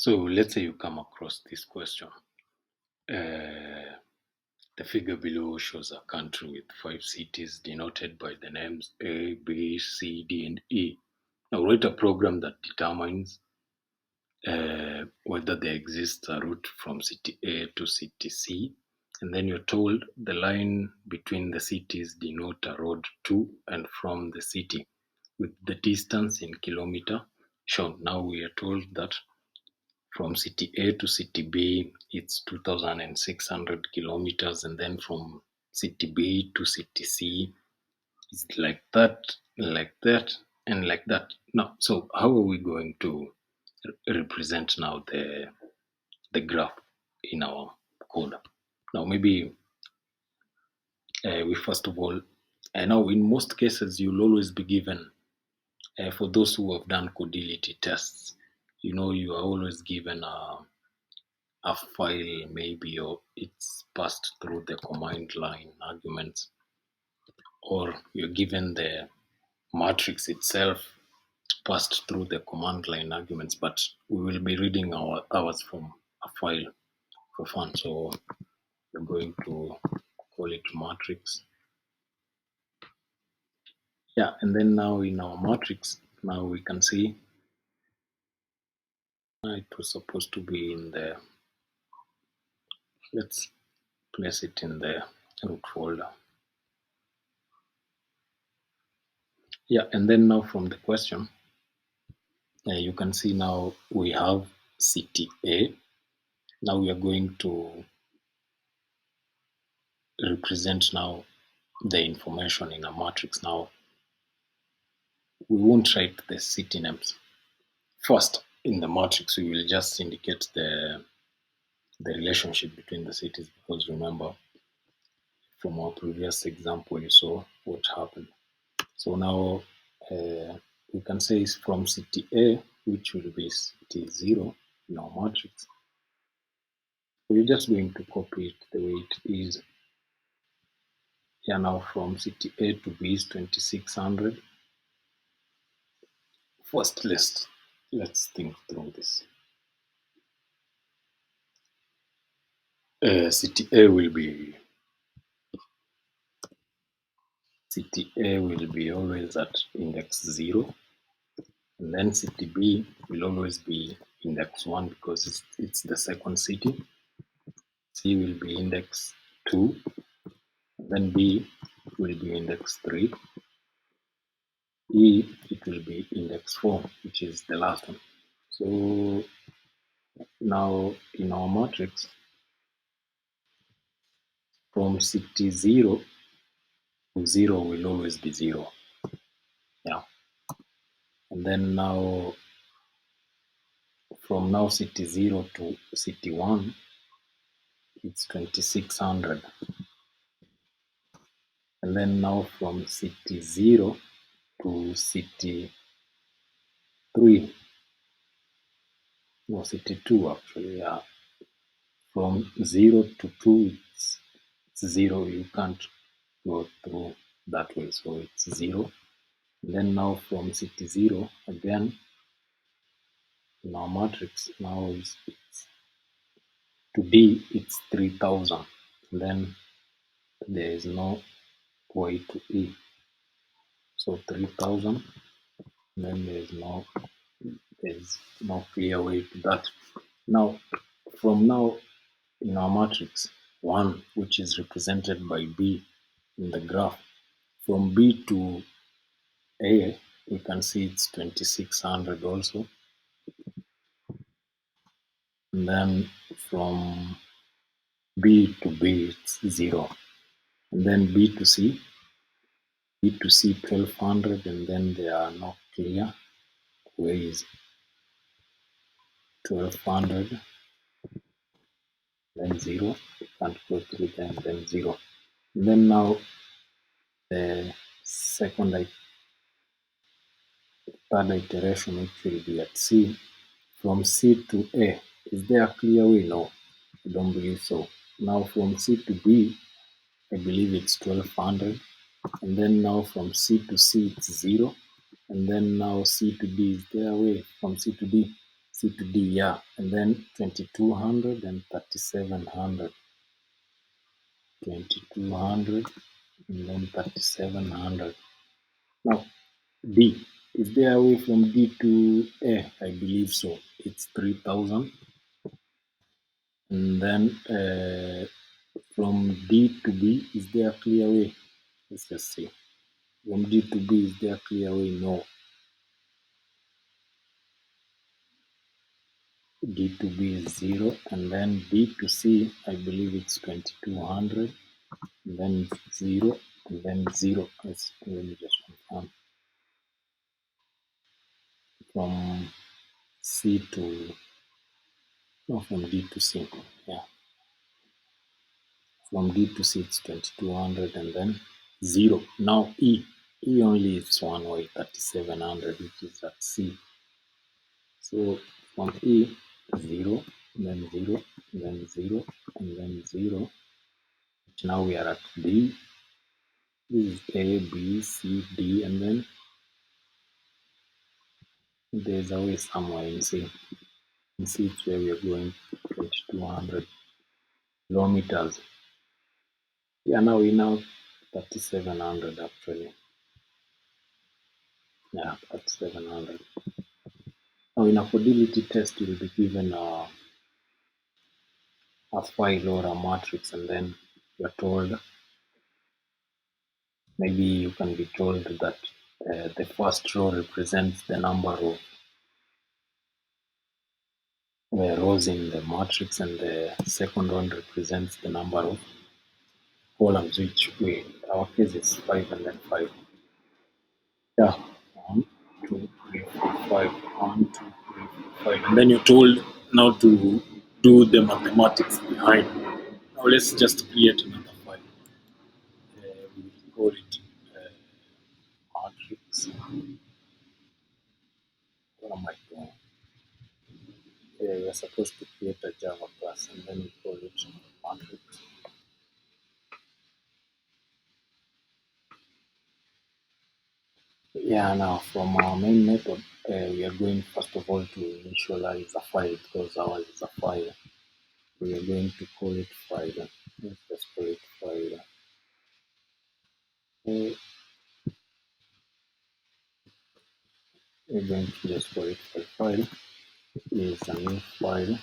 So let's say you come across this question. The figure below shows a country with 5 cities denoted by the names A, B, C, D, and E. Now write a program that determines whether there exists a route from city A to city C. And then you're told the line between the cities denote a road to and from the city with the distance in kilometer shown. Now we are told that from city A to city B, it's 2,600 kilometers, and then from city B to city C, it's like that, and like that. Now, so how are we going to represent now the graph in our code? Now, maybe we first of all, I know in most cases you'll always be given, for those who have done codility tests, you are always given a file maybe, or it's passed through the command line arguments, or you're given the matrix itself passed through the command line arguments, but we will be reading ours from a file for fun. So we're going to call it matrix. Yeah, and then now in our matrix, now we can see it was supposed to be in the, let's place it in the root folder. Yeah, and then now from the question, you can see now we have city A. Now we are going to represent now the information in a matrix. Now we won't write the city names. First, in the matrix, we will just indicate the relationship between the cities, because remember from our previous example you saw what happened. So now we can say it's from city A, which will be city 0 in our matrix. We're just going to copy it the way it is. Here now from city A to B is 2600. First, let's think through this. City A will be always at index 0, and then city B will always be index 1 because it's the second city. C will be index 2, then B will be index 3. E, it will be index 4, which is the last one. So now in our matrix, from city 0 to 0 will always be 0. Yeah. And then now from now city 0 to city 1, it's 2600. And then now from city 0 to city 3, no, city 2 actually, yeah. From 0 to 2, it's 0. You can't go through that way, so it's 0. And then now from city 0 again, in our matrix, now it's to D, it's 3000. And then there is no way to E. So 3000, and then there's no clear way to that. Now, from now in our matrix 1, which is represented by B in the graph, from B to A, we can see it's 2600 also. And then from B to B, it's 0. And then B to C 1200, and then there are no clear ways. 1200, then 0. You can't go through them, then 0. And then now the third iteration, which will be at C, from C to A. Is there a clear way? No, I don't believe so. Now from C to B, I believe it's 1200. And then now from C to C, it's 0. And then now C to D, is there a way from C to D? C to D, yeah. And then 2200 and 3700. 2200 and then 3700. Now, D. Is there a way from D to A? I believe so. It's 3000. And then from D to B, is there a clear way? Let's just see. From D to B, is there a clear way? No. D to B is 0. And then B to C, I believe it's 2200. And then 0. And then 0. Let me just confirm. From C to, no, from D to C. Yeah. From D to C, it's 2200 and then 0. Now E. E only is one way, 3700, which is at C. So from E, 0, then 0, then 0, and then 0. Now we are at D. This is A, B, C, D, and then there's a way somewhere in C. In C, it's where we are going 2200 kilometers. Yeah, now we know 3700 actually. Yeah, 3700. Now in a fidelity test, you will be given a file or a matrix, and then you're told, maybe you can be told that the first row represents the number of rows in the matrix, and the second one represents the number of columns, which we, in our case is 5 and then 5. Yeah, 1, 2, 3, 4, 5. 1, 2, 3, 4, 5. And then you're told now to do the mathematics behind. Now let's just create another file. We will call it matrix. What am I doing? We're supposed to create a Java class and then we call it matrix. Yeah, now from our main method, we are going first of all to initialize a file because ours is a file. We are going to call it file. Let's just call it file. We're going to just call it file. Is a new file.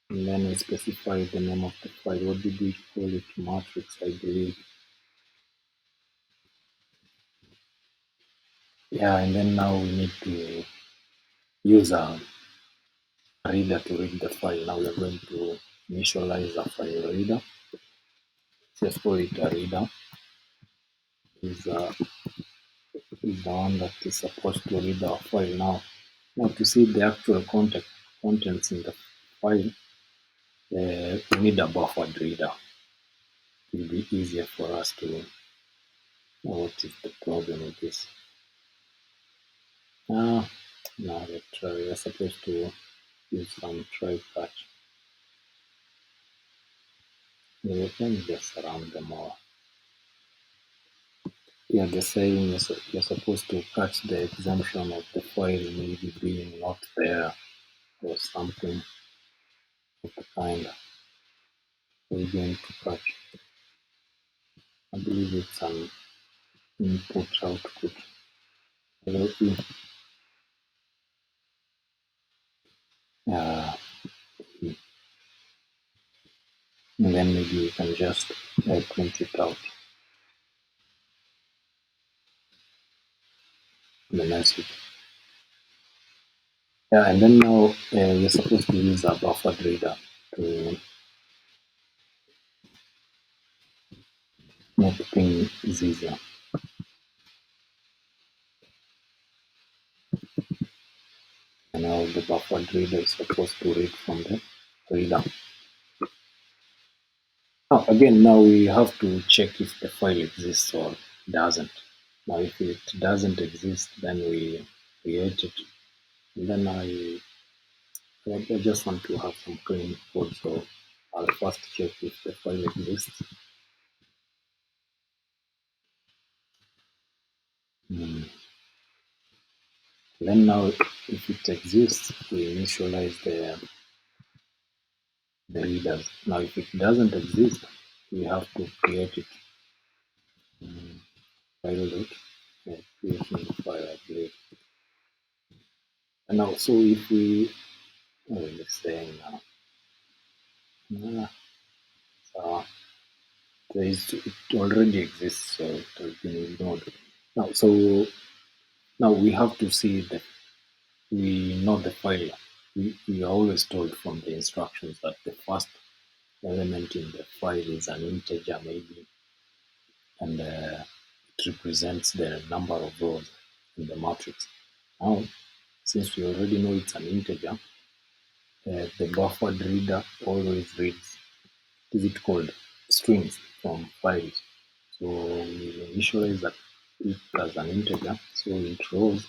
And then we specify the name of the file. What did we call it? Matrix, I believe. Yeah, and then now we need to use a reader to read the file. Now we are going to initialize a file reader. Just call it a reader. Is the one that is supposed to read our file now. Now to see the actual contents in the file, we need a buffered reader. It will be easier for us to know what is the problem with this. Now we are supposed to use some try catch. Let me just surround them all. Yeah, they're saying you're supposed to catch the exemption of the file maybe being not there or something of the kind. We're going to catch. I believe it's an input output. LP. Uh, and then maybe we can just print it out in the message. Yeah, and then now we're supposed to use a buffered reader to make things easier. And now the buffered reader is supposed to read from the reader. Now we have to check if the file exists or doesn't. Now if it doesn't exist, then we create it. And then I just want to have some clean code, so I'll first check if the file exists. Then now, if it exists, we initialize the readers. Now, if it doesn't exist, we have to create it. File dot creation file, I believe. And now, so if we, let's say now, so it already exists, so it has been ignored. Now, so now we have to see that we know the file. We are always told from the instructions that the first element in the file is an integer, maybe, and it represents the number of rows in the matrix. Now, since we already know it's an integer, the buffered reader always reads, is it called, strings from files. So we initialize that it as an integer. So it rows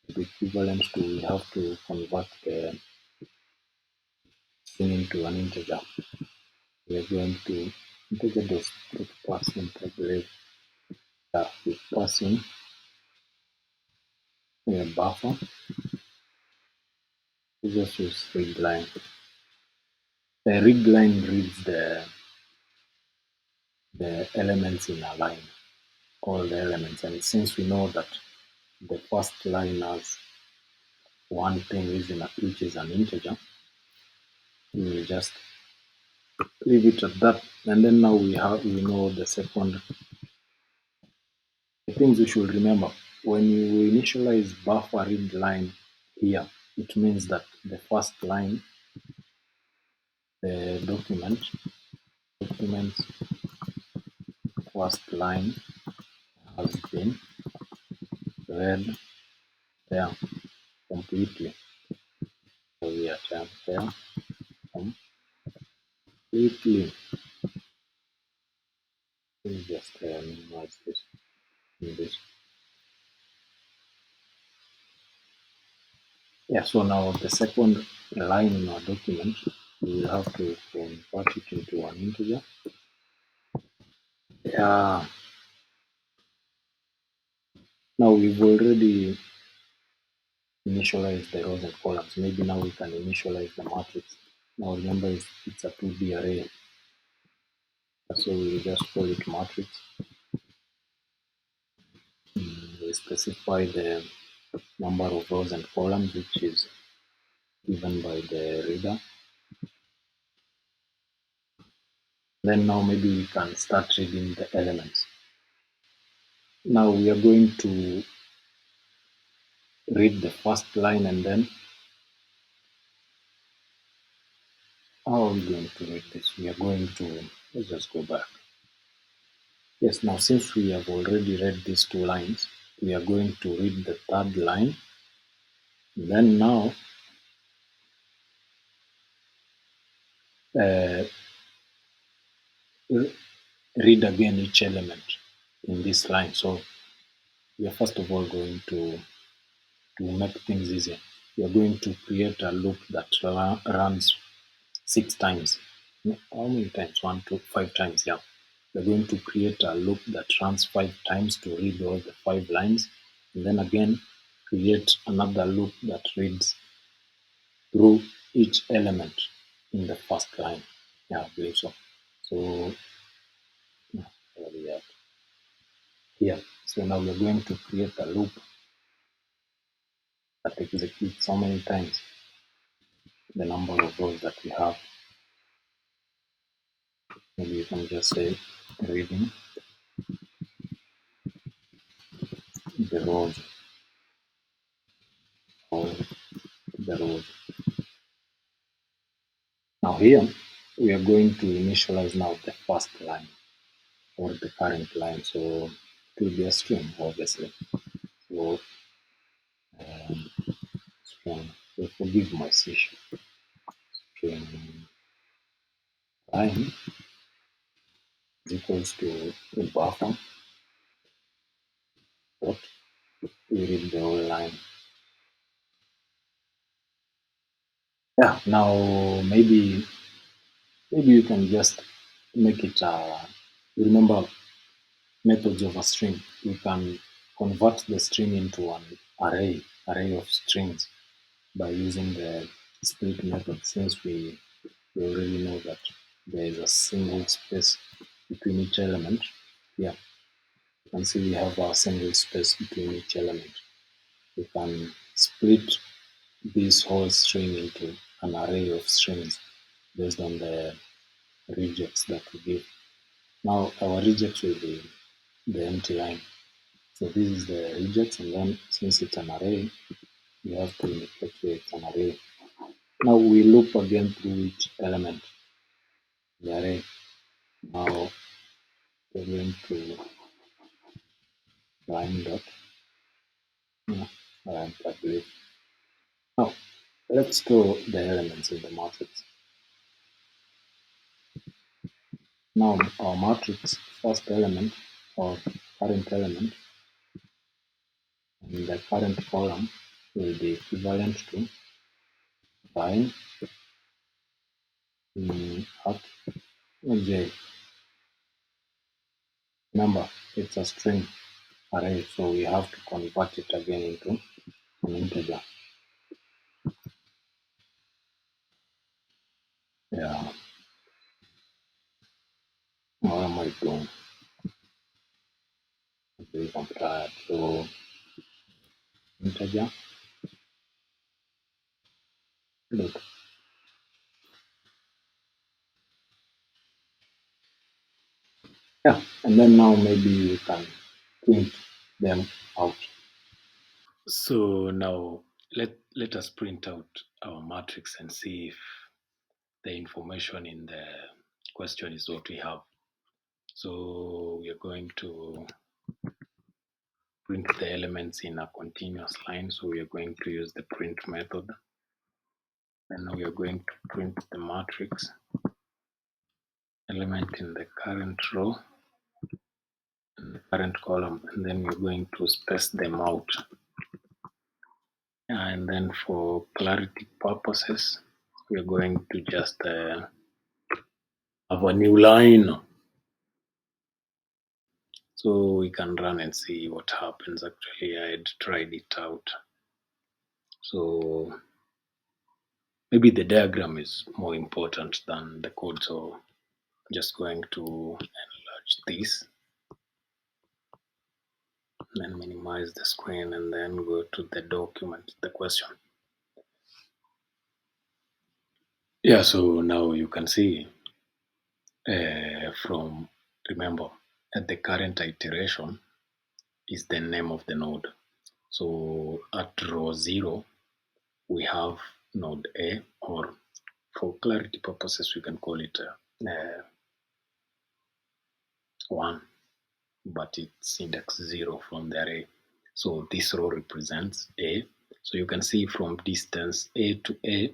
is equivalent to, we have to convert the string into an integer. We are going to integer dot pass in, I believe, we pass in a buffer. We just use read line. The read line reads the elements in a line, all the elements. And since we know that the first line has one thing which is an integer, we will just leave it at that. And then now we know the second. The things we should remember when you initialize buffer read line here, it means that the first line, the documents first line has been read there completely. So we are there completely. Let me just minimize this. Yeah, so now the second line in our document, we will have to convert it into an integer. Yeah. Now we've already initialized the rows and columns. Maybe now we can initialize the matrix. Now remember, it's a 2D array. So we just call it matrix. We specify the number of rows and columns, which is given by the reader. Then now maybe we can start reading the elements. Now we are going to read the first line, and then how are we going to read this? We are going to, let's just go back. Yes, now since we have already read these two lines, we are going to read the third line. Then now read again each element in this line. So we are first of all going to make things easier. We are going to create a loop that runs 6 times. How many times? 1, 2, 5 times. Yeah. We're going to create a loop that runs 5 times to read all the 5 lines, and then again create another loop that reads through each element in the first line. Yeah, I believe so. So here. So now we're going to create a loop that executes so many times the number of rows that we have. Maybe you can just say reading the rows or the rows. Now here we are going to initialize now the first line or the current line. So it will be a string, obviously. So string. So forgive my C#. String line is equals to the buffer dot we read the whole line. Yeah. Now maybe you can just make it. Remember methods of a string. You can convert the string into array of strings by using the split method, since we already know that there is a single space between each element. Yeah, you can see we have a single space between each element. We can split this whole string into an array of strings based on the rejects that we give. Now our rejects will be the empty line. So this is the rejects, and then since it's an array, we have to indicate here it's an array. Now we loop again through each element in the array. Now we're going to line dot. I believe. Now let's draw the elements in the matrix. Now our matrix first element or current element in the current column will be equivalent to line at j. Remember, it's a string array, so we have to convert it again into an integer. Yeah. What am I doing? I'm tired. So integer. Look. Yeah. And then now maybe we can print them out. So now let us print out our matrix and see if the information in the question is what we have. So we are going to print the elements in a continuous line. So we are going to use the print method. And now we are going to print the matrix element in the current row and the current column, and then we're going to space them out. And then for clarity purposes, we're going to just have a new line. So we can run and see what happens. Actually, I had tried it out. So maybe the diagram is more important than the code. So I'm just going to enlarge this, then minimize the screen, and then go to the document, the question. Yeah, so now you can see remember, at the current iteration is the name of the node. So at row 0, we have node A, or for clarity purposes, we can call it 1, but it's index 0 from the array. So this row represents A. So you can see from distance A to A,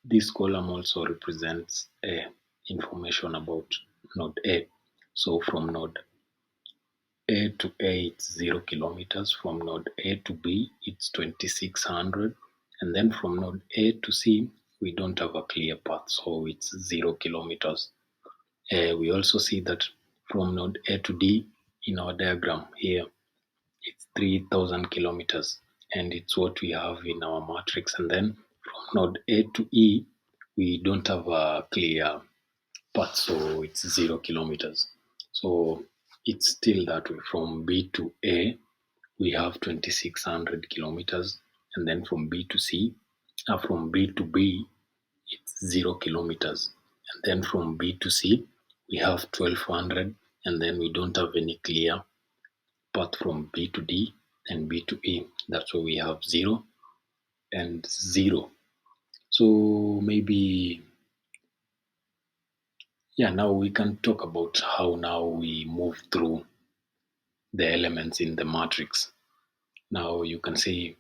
this column also represents information about node A. So from node A to A, it's 0 kilometers. From node A to B, it's 2600. And then from node A to C, we don't have a clear path, so it's 0 kilometers. We also see that from node A to D in our diagram here, it's 3000 kilometers, and it's what we have in our matrix. And then from node A to E, we don't have a clear path, so it's 0 kilometers. So it's still that way. From B to A, we have 2600 kilometers, and then from B to C, from B to B, it's 0 kilometers, and then from B to C, we have 1200, and then we don't have any clear path from B to D and B to E. That's why we have 0 and 0. So maybe, yeah, now we can talk about how now we move through the elements in the matrix. Now you can see